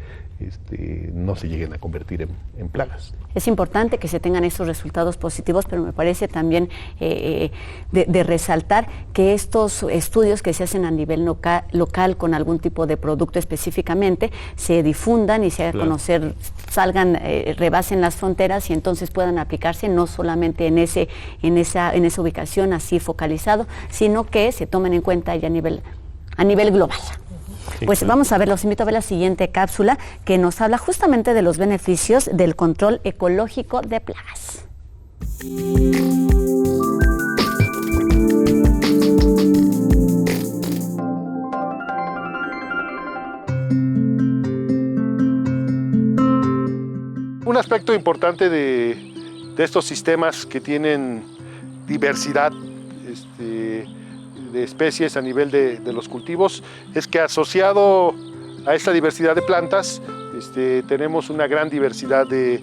no se lleguen a convertir en plagas. Es importante que se tengan estos resultados positivos, pero me parece también de resaltar que estos estudios que se hacen a nivel local con algún tipo de producto específicamente, se difundan y se haga conocer, salgan, rebasen las fronteras y entonces puedan aplicarse no solamente en esa ubicación así focalizado, sino que se tomen en cuenta ya a nivel global. Sí, pues vamos a ver, los invito a ver la siguiente cápsula que nos habla justamente de los beneficios del control ecológico de plagas. Un aspecto importante de estos sistemas que tienen diversidad de especies a nivel de los cultivos es que, asociado a esta diversidad de plantas, tenemos una gran diversidad de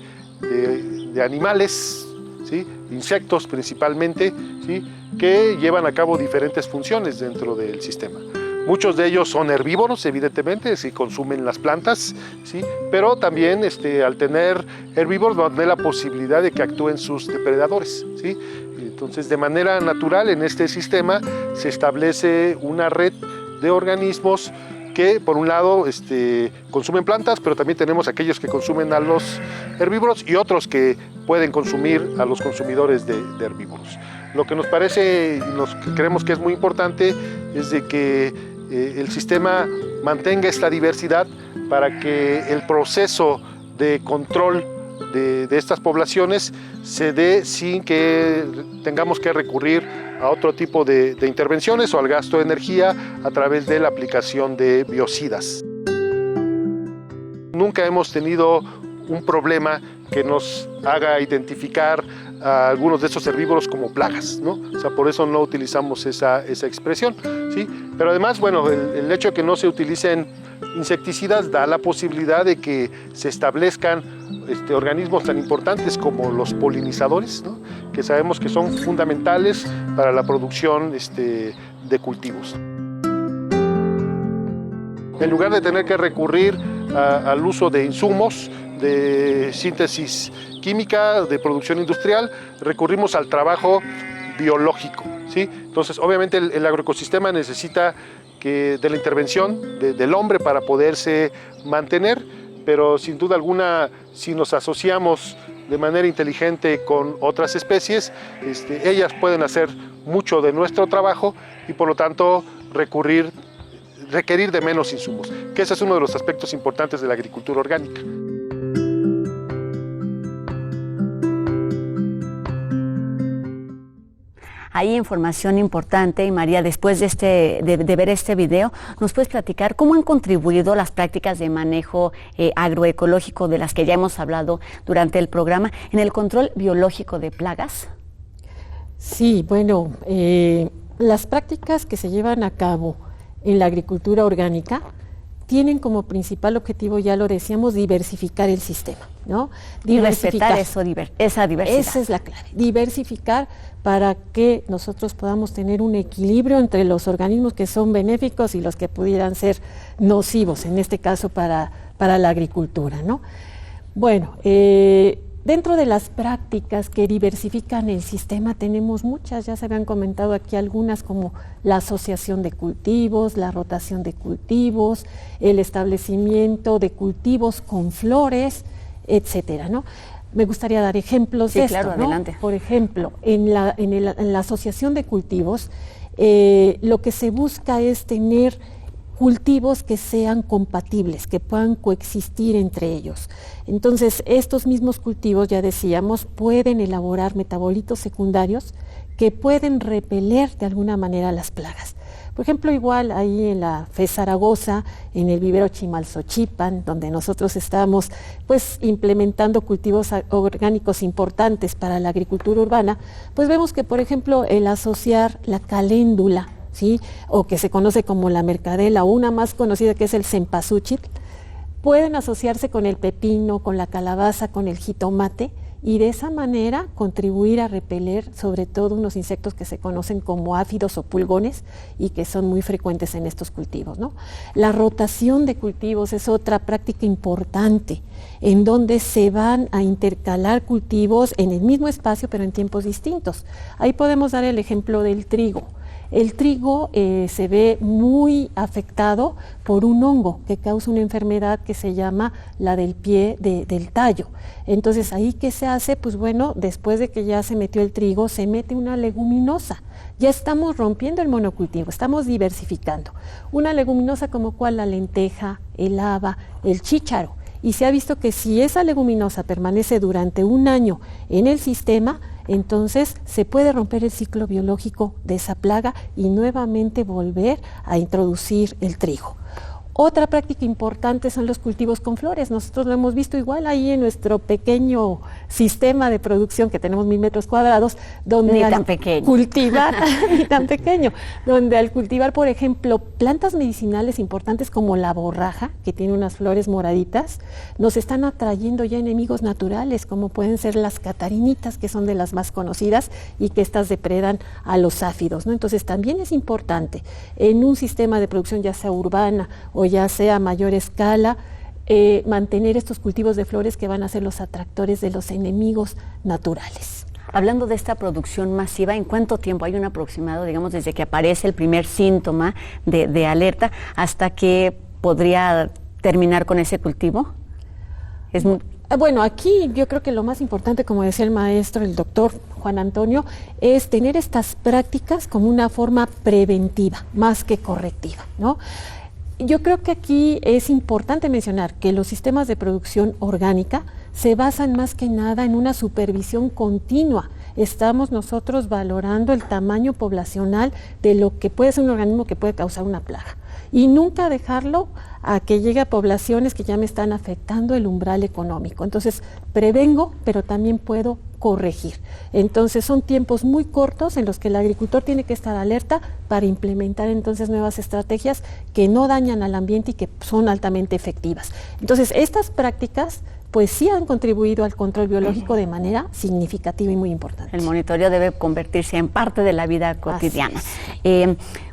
animales, ¿sí?, insectos principalmente, ¿sí?, que llevan a cabo diferentes funciones dentro del sistema. Muchos de ellos son herbívoros, evidentemente, si consumen las plantas, ¿sí?, pero también al tener herbívoros van a tener la posibilidad de que actúen sus depredadores, ¿sí? Entonces, de manera natural, en este sistema se establece una red de organismos que, por un lado, consumen plantas, pero también tenemos aquellos que consumen a los herbívoros y otros que pueden consumir a los consumidores de herbívoros. Lo que nos parece y que creemos que es muy importante es de que el sistema mantenga esta diversidad para que el proceso de control de estas poblaciones se dé sin que tengamos que recurrir a otro tipo de intervenciones o al gasto de energía a través de la aplicación de biocidas. Nunca hemos tenido un problema que nos haga identificar a algunos de estos herbívoros como plagas, ¿no? O sea, por eso no utilizamos esa expresión, ¿sí? Pero además, bueno, el hecho de que no se utilicen insecticidas da la posibilidad de que se establezcan organismos tan importantes como los polinizadores, ¿no?, que sabemos que son fundamentales para la producción de cultivos. En lugar de tener que recurrir al uso de insumos de síntesis química, de producción industrial, recurrimos al trabajo biológico, ¿sí? Entonces, obviamente el agroecosistema necesita de la intervención del hombre para poderse mantener, pero sin duda alguna, si nos asociamos de manera inteligente con otras especies, ellas pueden hacer mucho de nuestro trabajo y por lo tanto requerir de menos insumos, que ese es uno de los aspectos importantes de la agricultura orgánica. Hay información importante y María, después de ver este video, ¿nos puedes platicar cómo han contribuido las prácticas de manejo agroecológico de las que ya hemos hablado durante el programa en el control biológico de plagas? Sí, bueno, las prácticas que se llevan a cabo en la agricultura orgánica tienen como principal objetivo, ya lo decíamos, diversificar el sistema, ¿no? Y respetar esa diversidad. Esa es la clave, diversificar para que nosotros podamos tener un equilibrio entre los organismos que son benéficos y los que pudieran ser nocivos, en este caso para la agricultura, ¿no? Bueno, dentro de las prácticas que diversifican el sistema tenemos muchas, ya se habían comentado aquí algunas, como la asociación de cultivos, la rotación de cultivos, el establecimiento de cultivos con flores, etcétera, ¿no? Me gustaría dar ejemplos de esto, claro, ¿no? Adelante. Por ejemplo, en la asociación de cultivos, lo que se busca es tener cultivos que sean compatibles, que puedan coexistir entre ellos. Entonces, estos mismos cultivos, ya decíamos, pueden elaborar metabolitos secundarios que pueden repeler de alguna manera las plagas. Por ejemplo, igual ahí en la FES Zaragoza, en el vivero Chimalzochipan, donde nosotros estamos pues implementando cultivos orgánicos importantes para la agricultura urbana, pues vemos que, por ejemplo, el asociar la caléndula, ¿sí?, o que se conoce como la mercadela, o una más conocida que es el cempasúchil, pueden asociarse con el pepino, con la calabaza, con el jitomate, y de esa manera contribuir a repeler sobre todo unos insectos que se conocen como áfidos o pulgones y que son muy frecuentes en estos cultivos, ¿no? La rotación de cultivos es otra práctica importante, en donde se van a intercalar cultivos en el mismo espacio pero en tiempos distintos. Ahí podemos dar el ejemplo del trigo. El trigo se ve muy afectado por un hongo que causa una enfermedad que se llama la del pie del tallo. Entonces, ahí, ¿qué se hace? Pues bueno, después de que ya se metió el trigo, se mete una leguminosa. Ya estamos rompiendo el monocultivo, estamos diversificando. Una leguminosa como cuál, la lenteja, el haba, el chícharo. Y se ha visto que si esa leguminosa permanece durante un año en el sistema, entonces se puede romper el ciclo biológico de esa plaga y nuevamente volver a introducir el trigo. Otra práctica importante son los cultivos con flores. Nosotros lo hemos visto igual ahí en nuestro pequeño sistema de producción que tenemos 1000 metros cuadrados, donde ni al tan pequeño. cultivar, ni tan pequeño, donde al cultivar, por ejemplo, plantas medicinales importantes como la borraja, que tiene unas flores moraditas, nos están atrayendo ya enemigos naturales, como pueden ser las catarinitas, que son de las más conocidas y que estas depredan a los áfidos, ¿no? Entonces también es importante en un sistema de producción ya sea urbana o ya sea a mayor escala, mantener estos cultivos de flores que van a ser los atractores de los enemigos naturales. Hablando de esta producción masiva, ¿en cuánto tiempo hay un aproximado, digamos, desde que aparece el primer síntoma de alerta hasta que podría terminar con ese cultivo? Bueno, aquí yo creo que lo más importante, como decía el maestro, el doctor Juan Antonio, es tener estas prácticas como una forma preventiva, más que correctiva, ¿no? Yo creo que aquí es importante mencionar que los sistemas de producción orgánica se basan más que nada en una supervisión continua. Estamos nosotros valorando el tamaño poblacional de lo que puede ser un organismo que puede causar una plaga y nunca dejarlo a que llegue a poblaciones que ya me están afectando el umbral económico. Entonces, prevengo, pero también puedo corregir. Entonces, son tiempos muy cortos en los que el agricultor tiene que estar alerta para implementar entonces nuevas estrategias que no dañan al ambiente y que son altamente efectivas. Entonces, estas prácticas pues sí han contribuido al control biológico de manera significativa y muy importante. El monitoreo debe convertirse en parte de la vida cotidiana.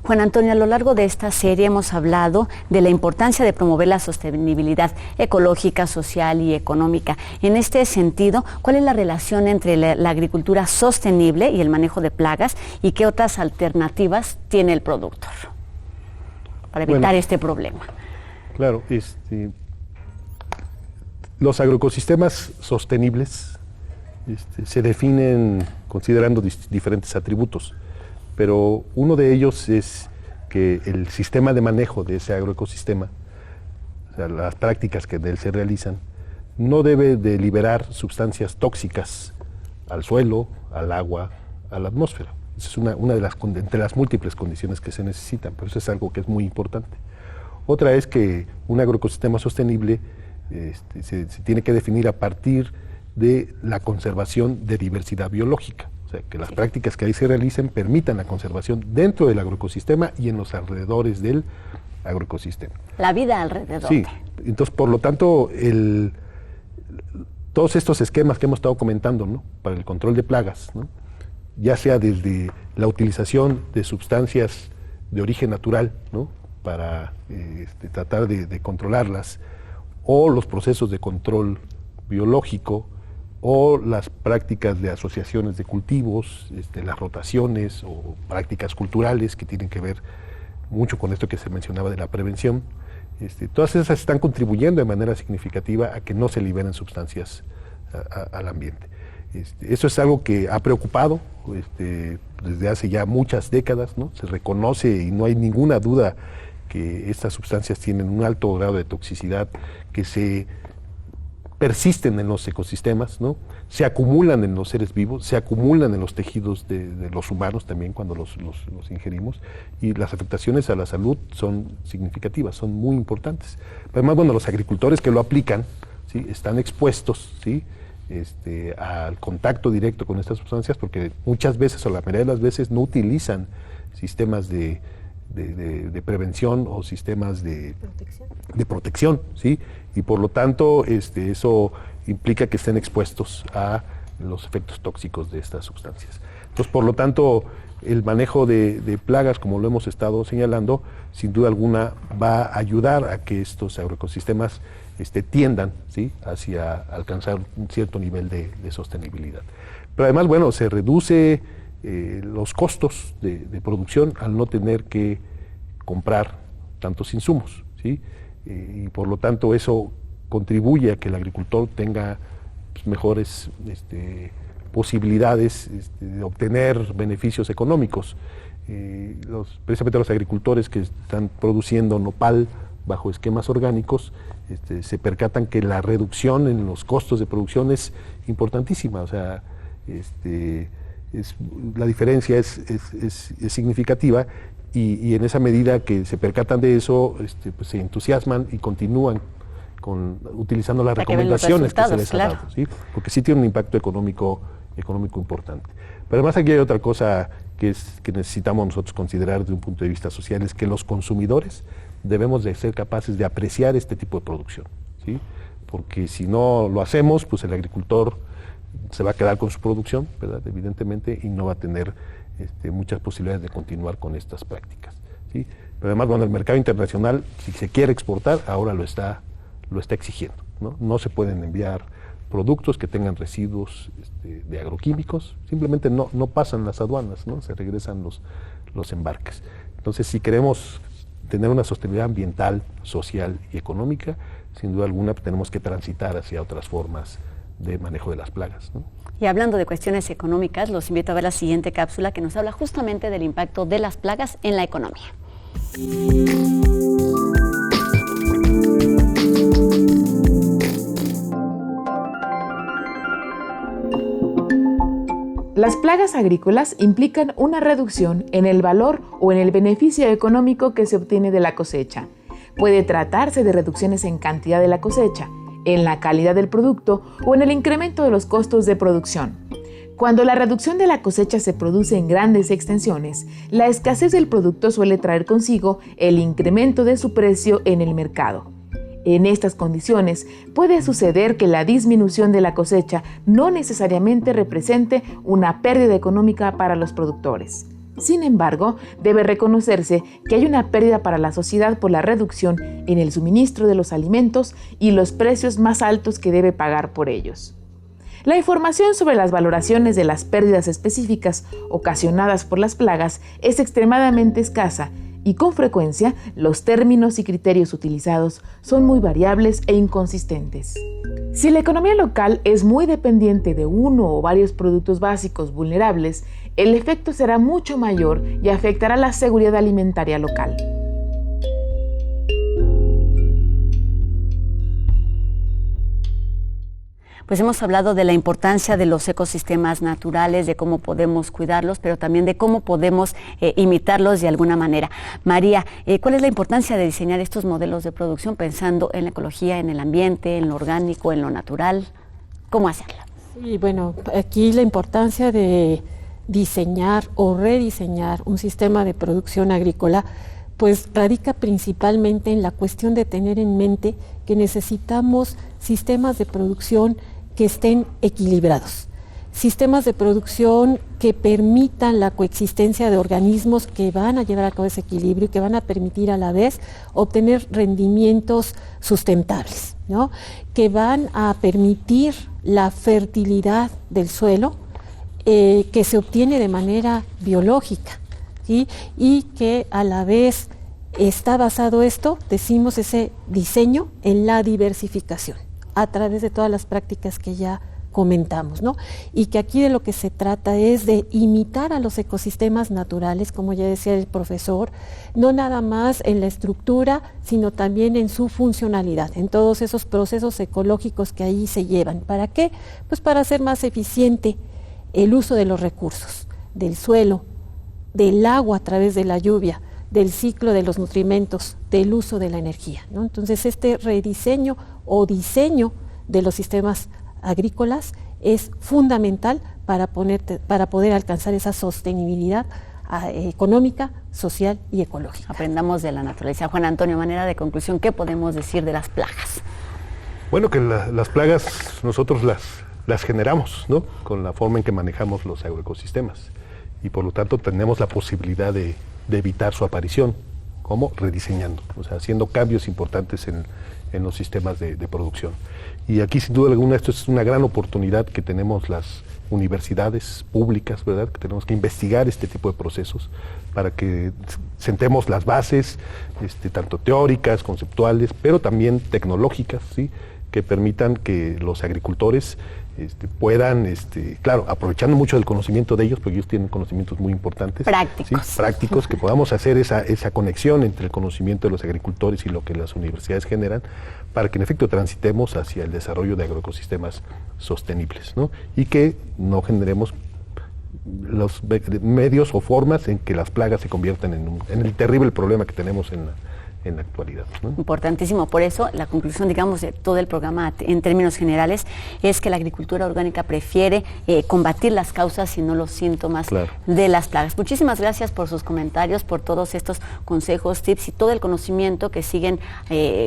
Juan Antonio, a lo largo de esta serie hemos hablado de la importancia de promover la sostenibilidad ecológica, social y económica. En este sentido, ¿cuál es la relación entre la agricultura sostenible y el manejo de plagas y qué otras alternativas tiene el productor para evitar este problema? Claro, los agroecosistemas sostenibles se definen considerando diferentes atributos, pero uno de ellos es que el sistema de manejo de ese agroecosistema, o sea, las prácticas que de él se realizan, no debe de liberar sustancias tóxicas al suelo, al agua, a la atmósfera. Esa es una de entre las múltiples condiciones que se necesitan, pero eso es algo que es muy importante. Otra es que un agroecosistema sostenible se tiene que definir a partir de la conservación de diversidad biológica, o sea, que las prácticas que ahí se realicen permitan la conservación dentro del agroecosistema y en los alrededores del agroecosistema. La vida alrededor. Sí, entonces por lo tanto todos estos esquemas que hemos estado comentando, ¿no?, para el control de plagas, ¿no?, ya sea desde la utilización de sustancias de origen natural, ¿no?, para tratar de controlarlas, o los procesos de control biológico, o las prácticas de asociaciones de cultivos, las rotaciones o prácticas culturales que tienen que ver mucho con esto que se mencionaba de la prevención. Todas esas están contribuyendo de manera significativa a que no se liberen sustancias al ambiente. Eso es algo que ha preocupado desde hace ya muchas décadas, ¿no? Se reconoce y no hay ninguna duda que estas sustancias tienen un alto grado de toxicidad, que se persisten en los ecosistemas, ¿no?, se acumulan en los seres vivos, se acumulan en los tejidos de los humanos también cuando los ingerimos, y las afectaciones a la salud son significativas, son muy importantes. Pero además, bueno, los agricultores que lo aplican, ¿sí?, están expuestos, ¿sí?, al contacto directo con estas sustancias, porque muchas veces, o la mayoría de las veces, no utilizan sistemas de de prevención o sistemas de protección, ¿sí? Y por lo tanto eso implica que estén expuestos a los efectos tóxicos de estas sustancias. Entonces, por lo tanto, el manejo de plagas, como lo hemos estado señalando, sin duda alguna va a ayudar a que estos agroecosistemas tiendan, ¿sí?, hacia alcanzar un cierto nivel de sostenibilidad. Pero además, bueno, se reduce los costos de producción al no tener que comprar tantos insumos, ¿sí? Y por lo tanto eso contribuye a que el agricultor tenga mejores posibilidades de obtener beneficios económicos. Precisamente los agricultores que están produciendo nopal bajo esquemas orgánicos se percatan que la reducción en los costos de producción es importantísima. O sea, la diferencia es significativa y en esa medida que se percatan de eso, pues se entusiasman y continúan utilizando las recomendaciones que se les ha dado, ¿sí? Porque sí tiene un impacto económico importante. Pero además aquí hay otra cosa que necesitamos nosotros considerar desde un punto de vista social, es que los consumidores debemos de ser capaces de apreciar este tipo de producción, ¿sí? Porque si no lo hacemos, pues el agricultor se va a quedar con su producción, ¿verdad?, evidentemente, y no va a tener muchas posibilidades de continuar con estas prácticas, ¿sí? Pero además, bueno, el mercado internacional, si se quiere exportar, ahora lo está exigiendo, ¿no? No se pueden enviar productos que tengan residuos de agroquímicos, simplemente no pasan las aduanas, ¿no? Se regresan los embarques. Entonces, si queremos tener una sostenibilidad ambiental, social y económica, sin duda alguna tenemos que transitar hacia otras formas de manejo de las plagas, ¿no? Y hablando de cuestiones económicas, los invito a ver la siguiente cápsula que nos habla justamente del impacto de las plagas en la economía. Las plagas agrícolas implican una reducción en el valor o en el beneficio económico que se obtiene de la cosecha. Puede tratarse de reducciones en cantidad de la cosecha, en la calidad del producto o en el incremento de los costos de producción. Cuando la reducción de la cosecha se produce en grandes extensiones, la escasez del producto suele traer consigo el incremento de su precio en el mercado. En estas condiciones, puede suceder que la disminución de la cosecha no necesariamente represente una pérdida económica para los productores. Sin embargo, debe reconocerse que hay una pérdida para la sociedad por la reducción en el suministro de los alimentos y los precios más altos que debe pagar por ellos. La información sobre las valoraciones de las pérdidas específicas ocasionadas por las plagas es extremadamente escasa y con frecuencia los términos y criterios utilizados son muy variables e inconsistentes. Si la economía local es muy dependiente de uno o varios productos básicos vulnerables, el efecto será mucho mayor y afectará la seguridad alimentaria local. Pues hemos hablado de la importancia de los ecosistemas naturales, de cómo podemos cuidarlos, pero también de cómo podemos imitarlos de alguna manera. María, ¿cuál es la importancia de diseñar estos modelos de producción pensando en la ecología, en el ambiente, en lo orgánico, en lo natural? ¿Cómo hacerlo? Sí, bueno, aquí la importancia de diseñar o rediseñar un sistema de producción agrícola pues radica principalmente en la cuestión de tener en mente que necesitamos sistemas de producción que estén equilibrados, sistemas de producción que permitan la coexistencia de organismos que van a llevar a cabo ese equilibrio y que van a permitir a la vez obtener rendimientos sustentables, ¿no? Que van a permitir la fertilidad del suelo que se obtiene de manera biológica, ¿sí? Y que a la vez está basado esto, decimos, ese diseño en la diversificación a través de todas las prácticas que ya comentamos, ¿no? Y que aquí de lo que se trata es de imitar a los ecosistemas naturales, como ya decía el profesor, no nada más en la estructura, sino también en su funcionalidad, en todos esos procesos ecológicos que ahí se llevan. ¿Para qué? Pues para hacer más eficiente el uso de los recursos, del suelo, del agua a través de la lluvia, del ciclo de los nutrimentos, del uso de la energía, ¿no? Entonces este rediseño o diseño de los sistemas agrícolas es fundamental para poder alcanzar esa sostenibilidad económica, social y ecológica. Aprendamos de la naturaleza. Juan Antonio, manera de conclusión, ¿qué podemos decir de las plagas? Bueno, que las plagas nosotros las generamos, ¿no? Con la forma en que manejamos los agroecosistemas. Y por lo tanto tenemos la posibilidad de evitar su aparición. ¿Cómo? Rediseñando, o sea, haciendo cambios importantes en los sistemas de producción. Y aquí, sin duda alguna, esto es una gran oportunidad que tenemos las universidades públicas, ¿verdad? Que tenemos que investigar este tipo de procesos para que sentemos las bases, tanto teóricas, conceptuales, pero también tecnológicas, ¿sí? Que permitan que los agricultores puedan, claro, aprovechando mucho del conocimiento de ellos, porque ellos tienen conocimientos muy importantes. Prácticos. ¿Sí? Prácticos, que podamos hacer esa conexión entre el conocimiento de los agricultores y lo que las universidades generan, para que en efecto transitemos hacia el desarrollo de agroecosistemas sostenibles, ¿no? Y que no generemos los medios o formas en que las plagas se conviertan en el terrible problema que tenemos en la actualidad, ¿no? Importantísimo. Por eso la conclusión, digamos, de todo el programa en términos generales es que la agricultura orgánica prefiere combatir las causas y no los síntomas de las plagas. Muchísimas gracias por sus comentarios, por todos estos consejos, tips y todo el conocimiento que siguen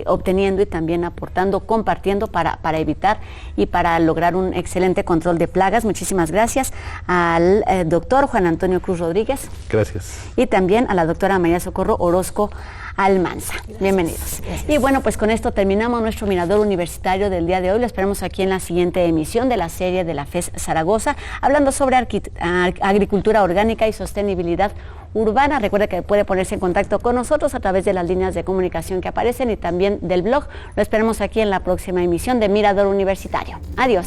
obteniendo y también aportando, compartiendo para evitar y para lograr un excelente control de plagas. Muchísimas gracias al doctor Juan Antonio Cruz Rodríguez. Gracias. Y también a la doctora María Socorro Orozco Almanza. Gracias. Bienvenidos. Gracias. Y bueno, pues con esto terminamos nuestro Mirador Universitario del día de hoy. Lo esperamos aquí en la siguiente emisión de la serie de la FES Zaragoza, hablando sobre agricultura orgánica y sostenibilidad urbana. Recuerde que puede ponerse en contacto con nosotros a través de las líneas de comunicación que aparecen y también del blog. Lo esperamos aquí en la próxima emisión de Mirador Universitario. Adiós.